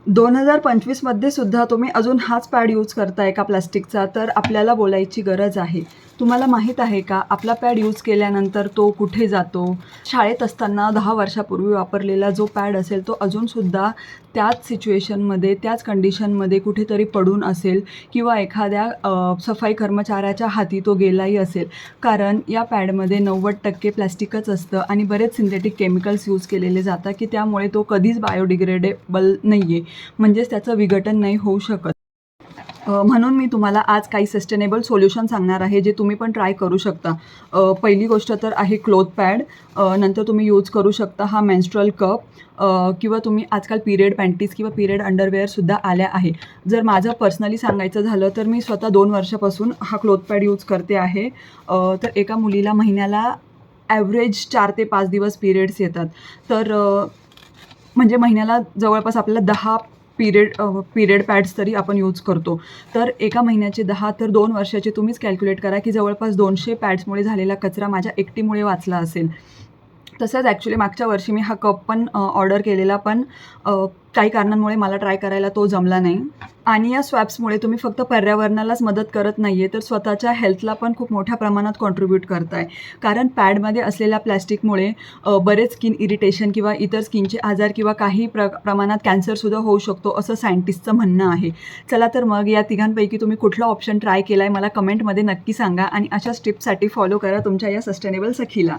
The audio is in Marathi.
2025मध्ये सुद्धा तुम्ही अजून हाच पॅड यूज करताय का प्लास्टिकचा, तर आपल्याला बोलायची गरज आहे. तुम्हाला माहीत आहे का आपला पॅड यूज केल्यानंतर तो कुठे जातो? शाळेत असताना 10 वर्षापूर्वी वापरलेला जो पॅड असेल तो अजूनसुद्धा त्याच सिच्युएशनमध्ये, त्याच कंडिशनमध्ये कुठेतरी पडून असेल किंवा एखाद्या सफाई कर्मचाऱ्याच्या हाती तो गेलाही असेल. कारण या पॅडमध्ये 90% प्लॅस्टिकच असतं आणि बरेच सिंथेटिक केमिकल्स यूज केलेले जातात की त्यामुळे तो कधीच बायोडिग्रेडेबल नाही आहे. म्हणजेच त्याचं विघटन नाही होऊ शकत. म्हणून मी तुम्हाला आज काही सस्टेनेबल सोल्युशन सांगणार आहे जे तुम्ही पण ट्राय करू शकता. पहिली गोष्ट तर आहे क्लोथ पॅड. नंतर तुम्ही यूज करू शकता हा मेन्स्ट्रुअल कप, किंवा तुम्ही आजकाल पिरियड पॅन्टीज किंवा पिरियड अंडरवेअरसुद्धा आल्या आहे. जर माझं पर्सनली सांगायचं झालं तर मी स्वतः 2 वर्षापासून हा क्लोथ पॅड यूज करते आहे. तर एका मुलीला महिन्याला ॲव्हरेज 4 ते 5 दिवस पिरियड्स येतात. तर म्हणजे महिन्याला जवळपास आपल्याला 10 पिरियड पॅड्स तरी आपण यूज करतो. तर एका महिन्याचे 10 तर 2 वर्षाचे तुम्हीच कॅल्क्युलेट करा की जवळपास 200 पॅड्समुळे झालेला कचरा माझ्या एकटीमुळे वाचला असेल. तसंच ॲक्च्युली मागच्या वर्षी मी हा कप पण ऑर्डर केलेला, पण काही कारणांमुळे मला ट्राय करायला तो जमला नाही. आणि या स्वॅप्समुळे तुम्ही फक्त पर्यावरणालाच मदत करत नाही आहे, तर स्वतःच्या हेल्थला पण खूप मोठ्या प्रमाणात कॉन्ट्रिब्यूट करताय. कारण पॅडमध्ये असलेल्या प्लॅस्टिकमुळे बरेच स्किन इरिटेशन किंवा इतर स्किनचे आजार किंवा काही प्रमाणात कॅन्सरसुद्धा होऊ शकतो, असं सायंटिस्टचं म्हणणं आहे. चला तर मग या तिघांपैकी तुम्ही कुठला ऑप्शन ट्राय केला आहे मला कमेंटमध्ये नक्की सांगा आणि अशाच टिप्ससाठी फॉलो करा तुमच्या या सस्टेनेबल सखीला.